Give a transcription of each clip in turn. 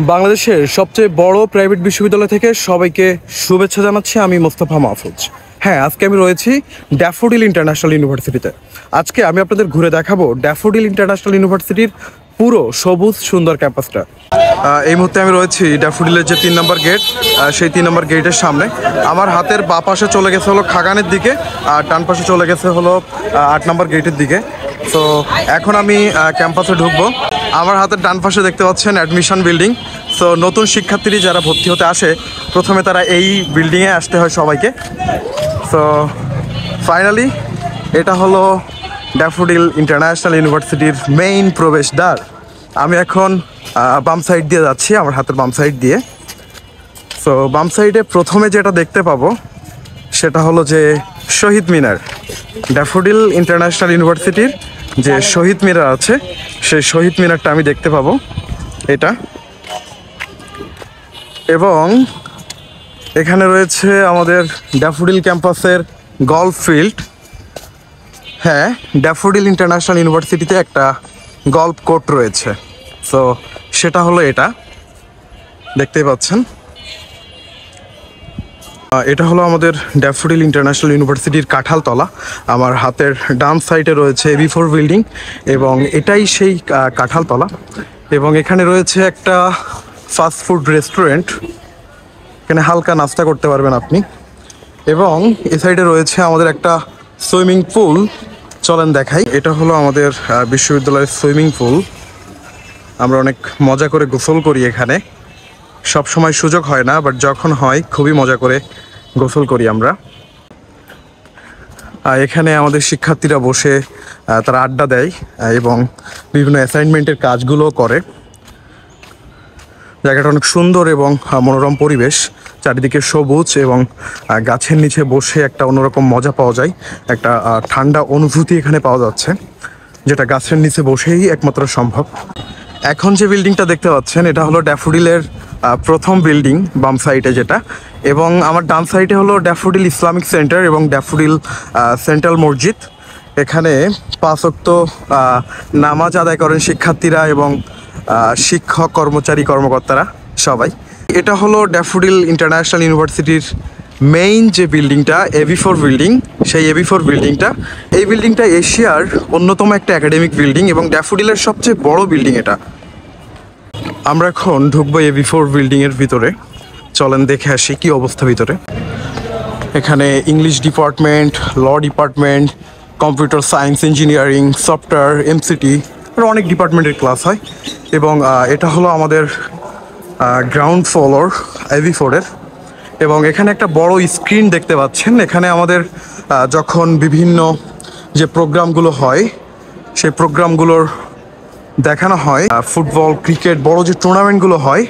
বাংলাদেশের সবচেয়ে বড় প্রাইভেট বিশ্ববিদ্যালয় থেকে সবাইকে শুভেচ্ছা জানাচ্ছি। আমি মোস্তফা মাহফুজ। হ্যাঁ, আজকে আমি রয়েছি ড্যাফোডিল ইন্টারন্যাশনাল ইউনিভার্সিটিতে। আজকে আমি আপনাদের ঘুরে দেখাবো ড্যাফোডিল ইন্টারন্যাশনাল ইউনিভার্সিটির পুরো সবুজ সুন্দর ক্যাম্পাসটা। এই মুহূর্তে আমি রয়েছি ড্যাফোডিলের যে 3 নম্বর গেট, সেই 3 নম্বর গেটের সামনে। আমার হাতের বাঁ পাশে চলে গেছে হলো খাগানের দিকে, আর ডান পাশে চলে গেছে হলো 8 নম্বর গেটের দিকে। তো এখন আমি ক্যাম্পাসে ঢুকবো। আমার হাতের ডান পাশে দেখতে পাচ্ছেন অ্যাডমিশন বিল্ডিং। সো নতুন শিক্ষার্থী যারা ভর্তি হতে আসে, প্রথমে তারা এই বিল্ডিংয়ে আসতে হয় সবাইকে। সো ফাইনালি এটা হলো ড্যাফোডিল ইন্টারন্যাশনাল ইউনিভার্সিটির মেইন প্রবেশদ্বার। আমি এখন বাম সাইড দিয়ে যাচ্ছি, আমার হাতের বাম সাইড দিয়ে। সো বাম সাইডে প্রথমে যেটা দেখতে পাবো সেটা হলো যে শহীদ মিনার। ড্যাফোডিল ইন্টারন্যাশনাল ইউনিভার্সিটির যে শহীদ মিনার আছে, সেই শহীদ মিনারটা আমি দেখতে পাবো এটা। এবং এখানে রয়েছে আমাদের ড্যাফোডিল ক্যাম্পাসের গলফ ফিল্ড। হ্যাঁ, ড্যাফোডিল ইন্টারন্যাশনাল ইউনিভার্সিটিতে একটা গলফ কোর্ট রয়েছে। সো সেটা হলো এটা, দেখতেই পাচ্ছেন। এটা হলো আমাদের ড্যাফোডিল ইন্টারন্যাশনাল ইউনিভার্সিটির কাঁঠালতলা। আমার হাতের ডান সাইডে রয়েছে AB4 বিল্ডিং, এবং এটাই সেই কাঁঠালতলা। এবং এখানে রয়েছে একটা ফাস্ট ফুড রেস্টুরেন্ট, এখানে হালকা নাস্তা করতে পারবেন আপনি। এবং এ সাইডে রয়েছে আমাদের একটা সুইমিং পুল, চলেন দেখাই। এটা হলো আমাদের বিশ্ববিদ্যালয়ের সুইমিং পুল। আমরা অনেক মজা করে গোসল করি এখানে। সব সময় সুযোগ হয় না, বাট যখন হয় খুবই মজা করে গোসল করি আমরা। এখানে আমাদের শিক্ষার্থীরা বসে তারা আড্ডা দেয় এবং বিভিন্ন অ্যাসাইনমেন্টের কাজগুলো করে। জায়গাটা অনেক সুন্দর এবং মনোরম পরিবেশ, চারিদিকে সবুজ, এবং গাছের নিচে বসে একটা অন্যরকম মজা পাওয়া যায়। একটা ঠান্ডা অনুভূতি এখানে পাওয়া যাচ্ছে, যেটা গাছের নিচে বসেই একমাত্র সম্ভব। এখন যে বিল্ডিংটা দেখতে পাচ্ছেন, এটা হলো ড্যাফোডিলের প্রথম বিল্ডিং, বাম সাইডে যেটা। এবং আমার ডান সাইডে হলো ড্যাফোডিল ইসলামিক সেন্টার এবং ড্যাফোডিল সেন্ট্রাল মসজিদ। এখানে 5 ওয়াক্ত নামাজ আদায় করেন শিক্ষার্থীরা এবং শিক্ষক, কর্মচারী, কর্মকর্তারা সবাই। এটা হলো ড্যাফোডিল ইন্টারন্যাশনাল ইউনিভার্সিটির মেইন যে বিল্ডিংটা, AB4 বিল্ডিং। সেই AB4 বিল্ডিংটা, এই বিল্ডিংটা এশিয়ার অন্যতম একটা একাডেমিক বিল্ডিং এবং ড্যাফোডিলের সবচেয়ে বড় বিল্ডিং এটা। আমরা এখন ঢুকবো AB4 বিল্ডিংয়ের ভিতরে। চলেন দেখে আসি কি অবস্থা ভিতরে। এখানে English department, law department, computer science, engineering, software, MCT, আরও অনেক ডিপার্টমেন্টের ক্লাস হয়। এবং এটা হলো আমাদের গ্রাউন্ড ফ্লোর AB4-এর। এবং এখানে একটা বড় স্ক্রিন দেখতে পাচ্ছেন। এখানে আমাদের যখন বিভিন্ন যে প্রোগ্রামগুলো হয়, সেই প্রোগ্রামগুলোর দেখানো হয়। ফুটবল, ক্রিকেট, বড় যে টুর্নামেন্টগুলো হয়,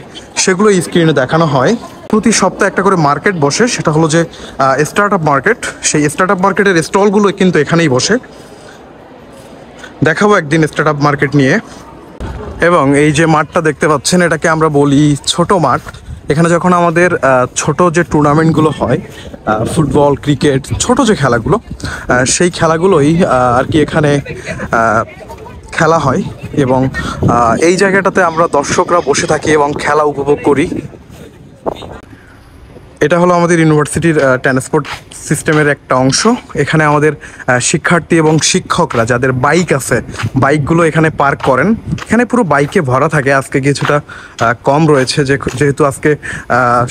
সেগুলো স্ক্রিনে দেখানো হয়। প্রতি সপ্তাহে একটা করে মার্কেট বসে, সেটা হলো যে স্টার্ট আপ মার্কেট। সেই স্টার্ট আপ মার্কেটের স্টলগুলো কিন্তু এখানেই বসে। দেখাবো একদিন স্টার্ট আপ মার্কেট নিয়ে। এবং এই যে মাঠটা দেখতে পাচ্ছেন, এটাকে আমরা বলি ছোট মাঠ। এখানে যখন আমাদের ছোট যে টুর্নামেন্টগুলো হয়, ফুটবল, ক্রিকেট, ছোট যে খেলাগুলো, সেই খেলাগুলোই আর কি এখানে খেলা হয়। এবং এই জায়গাটাতে আমরা দর্শকরা বসে থাকি এবং খেলা উপভোগ করি। এটা হলো আমাদের ইউনিভার্সিটির ট্রান্সপোর্ট সিস্টেমের একটা অংশ। এখানে আমাদের শিক্ষার্থী এবং শিক্ষকরা যাদের বাইক আছে, বাইকগুলো এখানে পার্ক করেন। এখানে পুরো বাইকে ভরা থাকে। আজকে কিছুটা কম রয়েছে, যেহেতু আজকে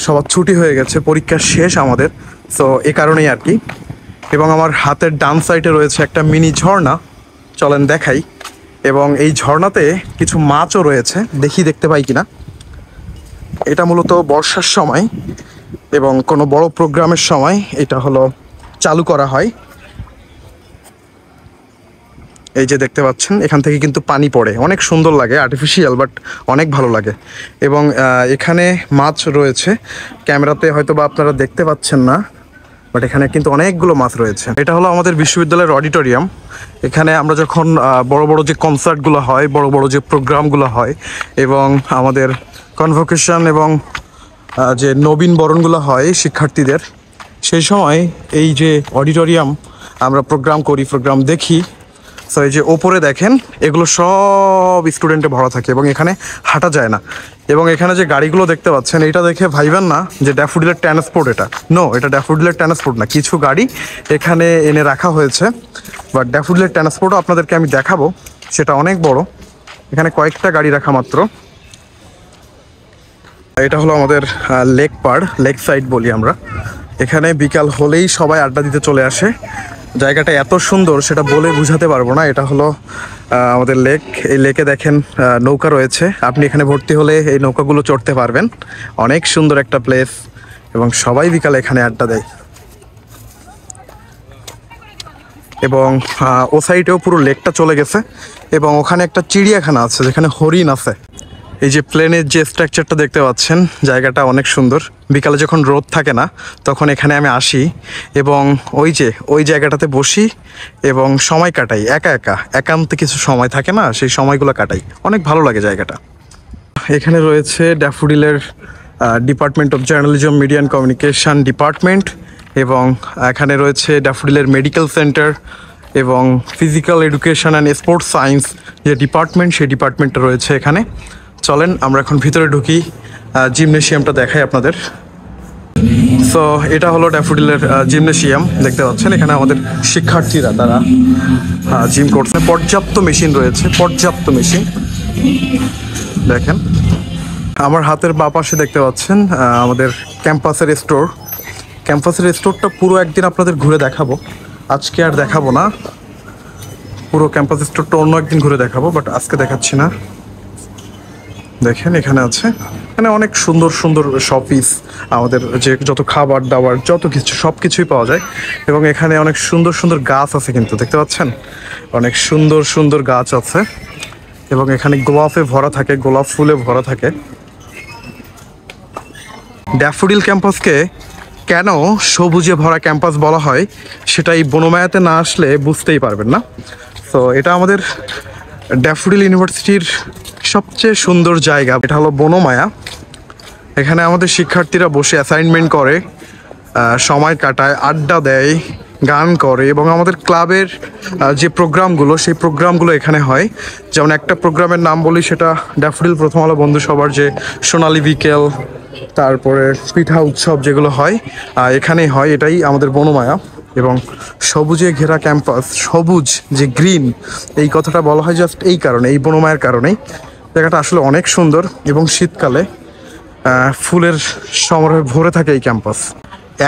সবার ছুটি হয়ে গেছে, পরীক্ষা শেষ আমাদের। সো এ কারণেই আর কি। এবং আমার হাতের ডান সাইডে রয়েছে একটা মিনি ঝর্ণা, চলেন দেখাই। এবং এই ঝর্ণাতে কিছু মাছও রয়েছে, দেখতে পাই কিনা। এটা মূলত বর্ষার সময় এবং কোনো বড় প্রোগ্রামের সময় এটা হলো চালু করা হয়। এই যে দেখতে পাচ্ছেন, এখান থেকে কিন্তু পানি পড়ে, অনেক সুন্দর লাগে, আর্টিফিশিয়াল বাট অনেক ভালো লাগে। এবং এখানে মাছ রয়েছে, ক্যামেরাতে হয়তো বা আপনারা দেখতে পাচ্ছেন না, বাট এখানে কিন্তু অনেকগুলো মাছ রয়েছে। এটা হলো আমাদের বিশ্ববিদ্যালয়ের অডিটোরিয়াম। এখানে আমরা যখন বড় বড় যে কনসার্টগুলো হয়, বড় বড় যে প্রোগ্রামগুলো হয়, এবং আমাদের কনভোকেশন এবং যে নবীন বরণগুলো হয় শিক্ষার্থীদের, সেই সময় এই যে অডিটোরিয়াম আমরা প্রোগ্রাম করি, প্রোগ্রাম দেখি। সো এই যে ওপরে দেখেন এগুলো সব স্টুডেন্টে ভরা থাকে এবং এখানে হাঁটা যায় না। এবং এখানে যে গাড়িগুলো দেখতে পাচ্ছেন এটা দেখে ভাইবেন না যে ড্যাফোডিলের ট্রান্সপোর্ট, এটা নো, এটা ড্যাফোডিলের ট্রান্সপোর্ট না। কিছু গাড়ি এখানে এনে রাখা হয়েছে, বাট ড্যাফোডিলের ট্রান্সপোর্টও আপনাদেরকে আমি দেখাবো, সেটা অনেক বড়। এখানে কয়েকটা গাড়ি রাখা মাত্র। এটা হলো আমাদের লেক পাড়, লেক সাইড বলি আমরা। এখানে বিকাল হলেই সবাই আড্ডা দিতে চলে আসে। জায়গাটা এত সুন্দর সেটা বলে বুঝাতে পারবো না। এটা হলো আমাদের লেক। এই লেকে দেখেন নৌকা রয়েছে, আপনি এখানে ভর্তি হলে এই নৌকাগুলো চড়তে পারবেন। অনেক সুন্দর একটা প্লেস এবং সবাই বিকালে এখানে আড্ডা দেয়। এবং ও সাইডেও পুরো লেকটা চলে গেছে এবং ওখানে একটা চিড়িয়াখানা আছে যেখানে হরিণ আছে। এই যে প্লেনের যে স্ট্রাকচারটা দেখতে পাচ্ছেন, জায়গাটা অনেক সুন্দর। বিকালে যখন রোদ থাকে না তখন এখানে আমি আসি এবং ওই জায়গাটাতে বসি এবং সময় কাটাই, একান্তে কিছু সময় থাকে না, সেই সময়গুলো কাটাই। অনেক ভালো লাগে জায়গাটা। এখানে রয়েছে ড্যাফোডিলের department of journalism, media and communication department, এবং এখানে রয়েছে ড্যাফোডিলের মেডিকেল সেন্টার এবং physical education and sports science যে ডিপার্টমেন্ট, সেই ডিপার্টমেন্টটা রয়েছে এখানে। চলেন আমরা এখন ভিতরে ঢুকি, জিমনেশিয়ামটা দেখাই আপনাদের। সো এটা হলো ড্যাফোডিলের জিমনেশিয়াম, দেখতে পাচ্ছেন। এখানে আমাদের শিক্ষার্থীরা তারা জিম করছে। পর্যাপ্ত মেশিন রয়েছে, পর্যাপ্ত মেশিন। দেখেন আমার হাতের বাঁ পাশে দেখতে পাচ্ছেন আমাদের ক্যাম্পাসের স্টোর। ক্যাম্পাসের স্টোরটা পুরো একদিন আপনাদের ঘুরে দেখাবো, আজকে আর দেখাবো না। পুরো ক্যাম্পাস স্টোরটা অন্য একদিন ঘুরে দেখাবো, বাট আজকে দেখাচ্ছি না। দেখেন এখানে আছে, এখানে অনেক সুন্দর সুন্দর শপিস, আমাদের যে যত খাবার দাবার যত কিছু সব কিছুই পাওয়া যায়। এবং এখানে অনেক সুন্দর সুন্দর গাছ আছে, কিন্তু দেখতে পাচ্ছেন অনেক সুন্দর সুন্দর গাছ আছে। এবং এখানে গোলাপে ভরা থাকে, গোলাপ ফুলে ভরা থাকে। ড্যাফোডিল ক্যাম্পাসকে কেন সবুজে ভরা ক্যাম্পাস বলা হয় সেটা এই বনমায়াতে না আসলে বুঝতেই পারবেন না। তো এটা আমাদের ড্যাফোডিল ইউনিভার্সিটির সবচেয়ে সুন্দর জায়গা, এটা হলো বনমায়া। এখানে আমাদের শিক্ষার্থীরা বসে অ্যাসাইনমেন্ট করে, সময় কাটায়, আড্ডা দেয়, গান করে। এবং আমাদের ক্লাবের যে প্রোগ্রামগুলো, সেই প্রোগ্রামগুলো এখানে হয়। যেমন একটা প্রোগ্রামের নাম বলি, সেটা ড্যাফোডিল প্রথম আলো বন্ধু সবার যে সোনালী বিকেল, তারপরে পিঠা উৎসব যেগুলো হয় এখানেই হয়। এটাই আমাদের বনমায়া। এবং সবুজে ঘেরা ক্যাম্পাস, সবুজ যে গ্রিন, এই কথাটা বলা হয় জাস্ট এই কারণে, এই বনমায়ার কারণেই। জায়গাটা আসলে অনেক সুন্দর এবং শীতকালে ফুলের সমারোহে ভরে থাকে এই ক্যাম্পাস।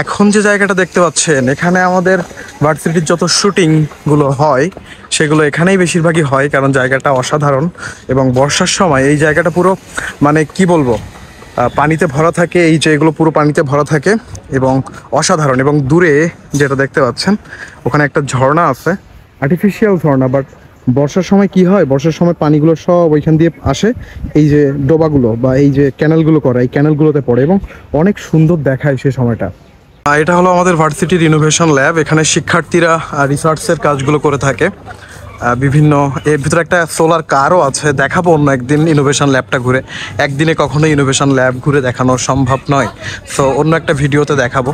এখন যে জায়গাটা দেখতে পাচ্ছেন, এখানে আমাদের ভার্সিটির যত শুটিংগুলো হয় সেগুলো এখানেই বেশিরভাগই হয়, কারণ জায়গাটা অসাধারণ। এবং বর্ষার সময় এই জায়গাটা পুরো মানে কি বলবো, পানিতে ভরা থাকে। এই যে এগুলো পুরো পানিতে ভরা থাকে এবং অসাধারণ। এবং দূরে যেটা দেখতে পাচ্ছেন ওখানে একটা ঝর্ণা আছে, আর্টিফিশিয়াল ঝর্ণা, বাট বর্ষার সময় কি হয়, বর্ষার সময় পানিগুলো সব ওইখান দিয়ে আসে, এই যে ডোবাগুলো বা এই যে ক্যানেলগুলো করা, এই ক্যানেলগুলোতে পড়ে এবং অনেক সুন্দর দেখায় সে সময়টা। এটা হলো আমাদের ভার্সিটির ইনোভেশন ল্যাব। এখানে শিক্ষার্থীরা রিসার্চের কাজগুলো করে থাকে বিভিন্ন। এর ভিতরে একটা সোলার কারও আছে, দেখাবো অন্য একদিন ইনোভেশন ল্যাবটা ঘুরে। একদিনে কখনো ইনোভেশন ল্যাব ঘুরে দেখানো সম্ভব নয়, সো অন্য একটা ভিডিওতে দেখাবো।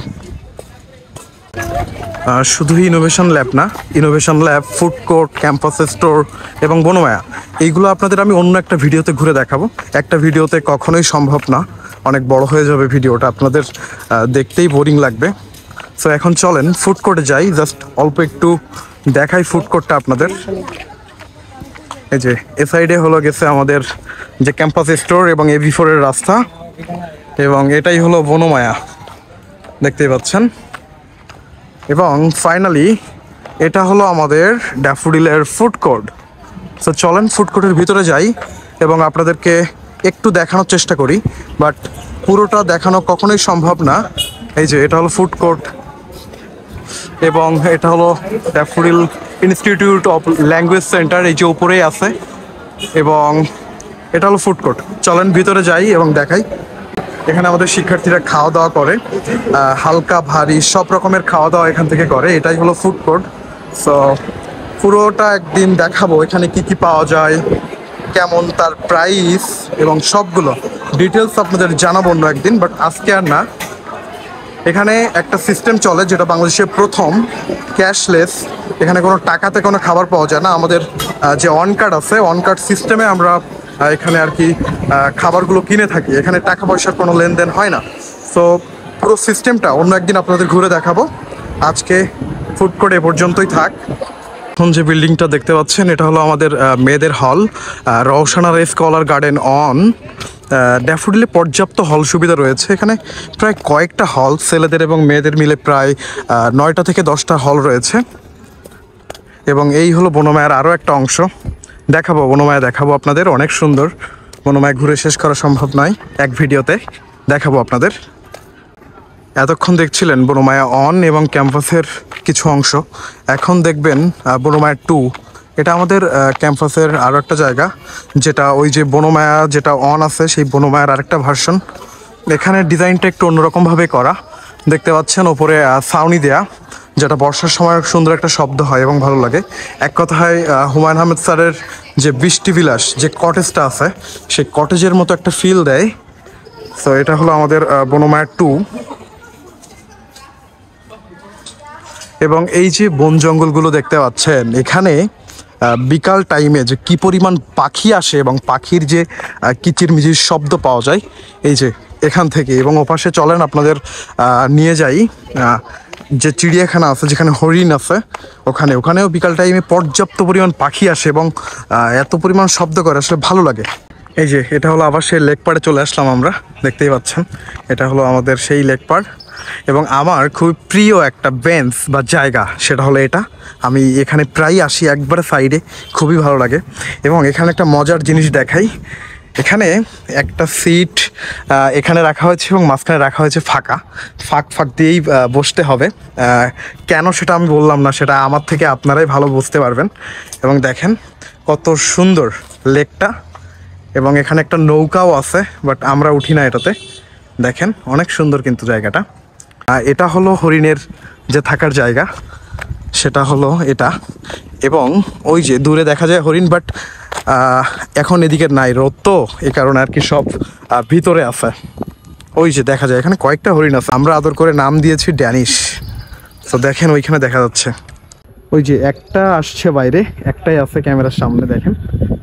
শুধুই ইনোভেশন ল্যাব না, innovation lab, food court, campus store এবং বনমায়া, এইগুলো আপনাদের আমি অন্য একটা ভিডিওতে ঘুরে দেখাবো। একটা ভিডিওতে কখনোই সম্ভব না, অনেক বড় হয়ে যাবে ভিডিওটা, আপনাদের দেখতেই বোরিং লাগবে। সো এখন চলেন ফুড কোর্টে যাই, জাস্ট অল্প একটু দেখাই ফুড কোর্টটা আপনাদের। এই যে এ সাইডে হলো গেছে আমাদের যে ক্যাম্পাস স্টোর এবং AB4 এর রাস্তা, এবং এটাই হলো বনমায়া, দেখতেই পাচ্ছেন। এবং ফাইনালি এটা হলো আমাদের ড্যাফোডিলের ফুড কোর্ট। সো চলেন ফুড কোর্টের ভিতরে যাই এবং আপনাদেরকে একটু দেখানোর চেষ্টা করি, বাট পুরোটা দেখানো কখনোই সম্ভব না। এই যে এটা হলো ফুড কোর্ট এবং এটা হলো daffodil institute of language centre, এই যে উপরেই আছে। এবং এটা হলো ফুড কোর্ট। চলেন ভিতরে যাই এবং দেখাই। এখানে আমাদের শিক্ষার্থীরা খাওয়া দাওয়া করে, হালকা ভারী সব রকমের খাওয়া দাওয়া এখান থেকে করে। এটাই হলো ফুড কোর্ট। সো পুরোটা একদিন দেখাবো, এখানে কি কি পাওয়া যায়, কেমন তার প্রাইস এবং সবগুলো ডিটেলস আপনাদের জানাবো অন্য একদিন, বাট আজকে আর না। এখানে একটা সিস্টেম চলে যেটা বাংলাদেশের প্রথম, ক্যাশলেস এখানে কোনো টাকাতে কোনো খাবার পাওয়া যায় না। আমাদের যে অন কার্ড আছে, অন কার্ড সিস্টেমে আমরা এখানে আর কি খাবারগুলো কিনে থাকি। এখানে টাকা পয়সার কোনো লেনদেন হয় না। সো পুরো সিস্টেমটা অন্য একদিন আপনাদের ঘুরে দেখাবো। আজকে ফুড কোর্ট এ পর্যন্তই থাক। এখন যে বিল্ডিংটা দেখতে পাচ্ছেন এটা হলো আমাদের মেয়েদের হল, রওশানা স্কলার গার্ডেন অন। ড্যাফোডিলে পর্যাপ্ত হল সুবিধা রয়েছে। এখানে প্রায় কয়েকটা হল, ছেলেদের এবং মেয়েদের মিলে প্রায় 9টা থেকে 10টা হল রয়েছে। এবং এই হলো বনমায়ার আরও একটা অংশ। বনমায়া দেখাবো আপনাদের, অনেক সুন্দর। বনমায়া ঘুরে শেষ করা সম্ভব নয় এক ভিডিওতে, দেখাবো আপনাদের। এতক্ষণ দেখছিলেন বনমায়া অন এবং ক্যাম্পাসের কিছু অংশ। এখন দেখবেন বনমায়া 2। এটা আমাদের ক্যাম্পাসের আরও একটা জায়গা, যেটা ওই যে বনমায়া যেটা অন আছে সেই বনমায়ার আরেকটা ভার্সন। এখানে ডিজাইনটা একটু অন্যরকমভাবে করা, দেখতে পাচ্ছেন ওপরে ছাউনি দেয়া, যেটা বর্ষার সময় সুন্দর একটা শব্দ হয় এবং ভালো লাগে। এক কথায় হুমায়ুন আহমেদ স্যারের যে বৃষ্টি বিলাস যে কটেজটা আছে, সেই কটেজের মতো একটা ফিল দেয়। সো এটা হলো আমাদের বনমায়া 2। এবং এই যে বন জঙ্গলগুলো দেখতে পাচ্ছেন, এখানে বিকাল টাইমে যে কি পরিমাণ পাখি আসে এবং পাখির যে কিচিরমিচির শব্দ পাওয়া যায় এই যে এখান থেকে। এবং ওপাশে চলেন আপনাদের নিয়ে যাই যে চিড়িয়াখানা আছে, যেখানে হরিণ আছে, ওখানেও বিকাল টাইমে পর্যাপ্ত পরিমাণ পাখি আসে এবং এত পরিমাণ শব্দ করে, আসলে ভালো লাগে। এই যে এটা হলো আবার সেই লেক পাড়ে চলে আসলাম আমরা, দেখতেই পাচ্ছেন এটা হলো আমাদের সেই লেক পাড়। এবং আমার খুব প্রিয় একটা বেঞ্চ বা জায়গা সেটা হলো এটা। আমি এখানে প্রায় আসি, একবারে সাইডে, খুবই ভালো লাগে। এবং এখানে একটা মজার জিনিস দেখাই, এখানে একটা সিট এখানে রাখা হয়েছে এবং মাঝখানে রাখা হয়েছে ফাঁক দিয়েই বসতে হবে। কেন সেটা আমি বললাম না, সেটা আমার থেকে আপনারাই ভালো বুঝতে পারবেন। এবং দেখেন কত সুন্দর লেকটা, এবং এখানে একটা নৌকাও আছে, বাট আমরা উঠি না এটাতে। দেখেন অনেক সুন্দর কিন্তু জায়গাটা। এটা হলো হরিণের যে থাকার জায়গা, সেটা হলো এটা। এবং ওই যে দূরে দেখা যায় হরিণ, বাট এখন এদিকে নাই, রোদ তো, এই কারণে আর কি সব ভিতরে আছে। ওই যে দেখা যায় এখানে কয়েকটা হরিণ আছে, আমরা আদর করে নাম দিয়েছি ড্যানিশ। তো দেখেন ওইখানে দেখা যাচ্ছে, ওই যে একটা আসছে বাইরে, একটাই আছে ক্যামেরার সামনে, দেখেন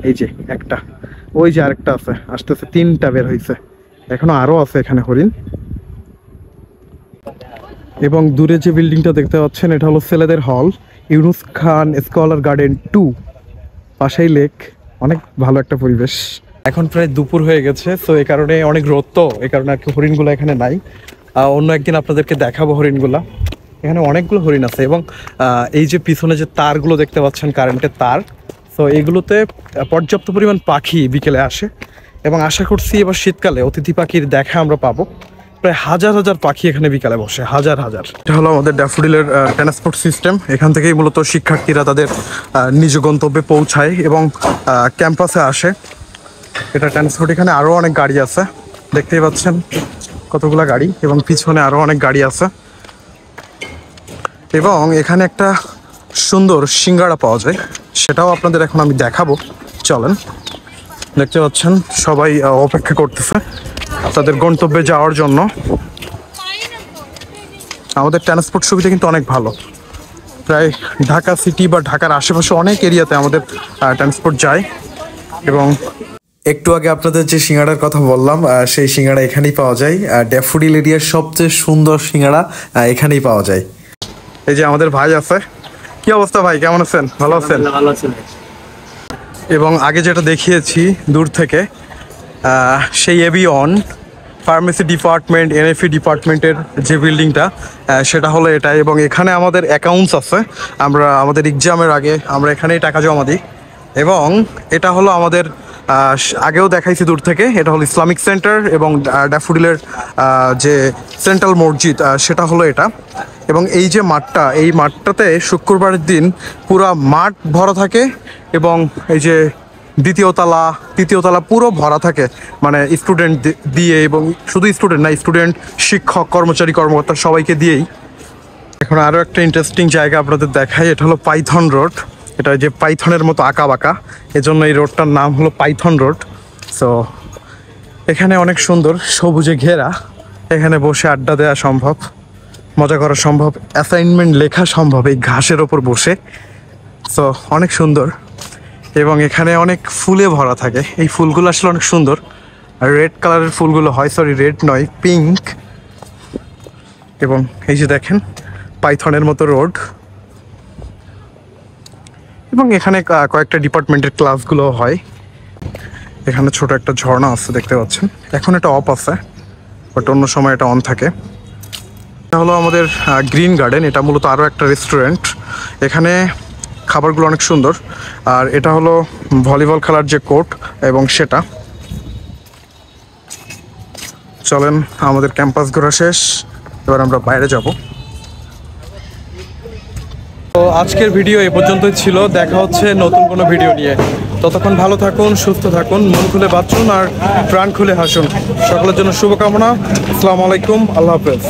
এই যে একটা, ওই যে আরেকটা আছে, আসতেছে, 3টা বের হয়েছে, এখনো আরও আছে এখানে হরিণ। এবং দূরে যে বিল্ডিংটা দেখতে পাচ্ছেন এটা হলো ছেলেদের হল, ইউনুস খান স্কলার গার্ডেন 2, পাশেই লেক, অনেক ভালো একটা পরিবেশ। এখন প্রায় দুপুর হয়ে গেছে, তো এই কারণে অনেক রোদ, তো এই কারণে আর কি হরিণগুলো এখানে নাই। অন্য একদিন আপনাদেরকে দেখাবো হরিণগুলা। এখানে অনেকগুলো হরিণ আছে। এবং এই যে পিছনে যে তারগুলো দেখতে পাচ্ছেন, কারেন্টের তার, তো এইগুলোতে পর্যাপ্ত পরিমাণ পাখি বিকেলে আসে। এবং আশা করছি এবার শীতকালে অতিথি পাখির দেখা আমরা পাবো। প্রায় হাজার পাখি এখানে বিকালে বসে, হাজার। এটা হলো আমাদের ড্যাফোডিলের ট্রান্সপোর্ট সিস্টেম। এখান থেকেই মূলত শিক্ষার্থীরা তাদের নিজ গন্তব্যে পৌঁছায় এবং ক্যাম্পাসে আসে। এটা ট্রান্সপোর্ট, এখানে আরও অনেক গাড়ি আছে, দেখতেই পাচ্ছেন কতগুলা গাড়ি, এবং পিছনে আরও অনেক গাড়ি আছে। এবং এখানে একটা সুন্দর সিঙ্গাড়া পাওয়া যায়, সেটাও আপনাদের এখন আমি দেখাবো, চলেন। দেখতে পাচ্ছেন সবাই অপেক্ষা করতেছে তাদের গন্তব্যে যাওয়ার জন্য। আমাদের ট্রান্সপোর্ট সুবিধা কিন্তু অনেক ভালো, প্রায় ঢাকা সিটি বা ঢাকার আশেপাশে অনেক এরিয়াতে আমাদের ট্রান্সপোর্ট যায়। এবং একটু আগে আপনাদের যে সিঙ্গাড়ার কথা বললাম, সেই সিঙ্গাড়া এখানেই পাওয়া যায়। ড্যাফোডিল এরিয়ার সবচেয়ে সুন্দর সিঙ্গাড়া এখানেই পাওয়া যায়। এই যে আমাদের ভাই আছে, কি অবস্থা ভাই, কেমন আছেন? ভালো আছেন? ভালো আছেন। এবং আগে যেটা দেখিয়েছি দূর থেকে, সেই এভিয়ন ফার্মেসি ডিপার্টমেন্ট, এনএফি ডিপার্টমেন্টের যে বিল্ডিংটা, সেটা হলো এটা। এবং এখানে আমাদের অ্যাকাউন্টস আছে, আমরা আমাদের এক্সামের আগে আমরা এখানেই টাকা জমা দিই। এবং এটা হলো আমাদের আগেও দেখাইছি দূর থেকে, এটা হলো ইসলামিক সেন্টার। এবং ড্যাফোডিলের যে সেন্ট্রাল মসজিদ, সেটা হলো এটা। এবং এই যে মাঠটা, এই মাঠটাতে শুক্রবারের দিন পুরো মাঠ ভরা থাকে। এবং এই যে দ্বিতীয় তৃতীয় তলা পুরো ভরা থাকে, মানে স্টুডেন্ট দিয়ে। এবং শুধু স্টুডেন্ট না, স্টুডেন্ট, শিক্ষক, কর্মচারী, কর্মকর্তা সবাইকে দিয়েই। এখন আরও একটা ইন্টারেস্টিং জায়গা আপনাদের দেখাই, এটা হলো পাইথন রোড। এটা যে পাইথনের মতো আঁকা বাঁকা, এজন্য এই রোডটার নাম হলো পাইথন রোড। সো এখানে অনেক সুন্দর সবুজে ঘেরা, এখানে বসে আড্ডা দেওয়া সম্ভব। মজা করা সম্ভব, অ্যাসাইনমেন্ট লেখা সম্ভব এই ঘাসের ওপর বসে। সো অনেক সুন্দর, এবং এখানে অনেক ফুলে ভরা থাকে। এই ফুলগুলো আসলে অনেক সুন্দর, আর রেড কালারের ফুলগুলো হয়, সরি রেড নয়, পিঙ্ক। এবং এই যে দেখেন পাইথনের মতো রোড, এবং এখানে কয়েকটা ডিপার্টমেন্টের ক্লাসগুলো হয়। এখানে ছোট একটা ঝর্ণা আছে দেখতে পাচ্ছেন, এখন এটা অফ আছে, বাট অন্য সময় এটা অন থাকে। এটা হলো আমাদের গ্রিন গার্ডেন, এটা মূলত আরও একটা রেস্টুরেন্ট। এখানে খাবারগুলো অনেক সুন্দর। আর এটা হলো ভলিবল খেলার যে কোর্ট, এবং সেটা। চলেন, আমাদের ক্যাম্পাস ঘোরা শেষ, এবার আমরা বাইরে যাব। তো আজকের ভিডিও এ পর্যন্তই ছিল, দেখা হচ্ছে নতুন কোনো ভিডিও নিয়ে। ততক্ষণ ভালো থাকুন, সুস্থ থাকুন, মন খুলে বাঁচুন আর প্রাণ খুলে হাসুন। সকলের জন্য শুভকামনা। আসসালামু আলাইকুম, আল্লাহ হাফেজ।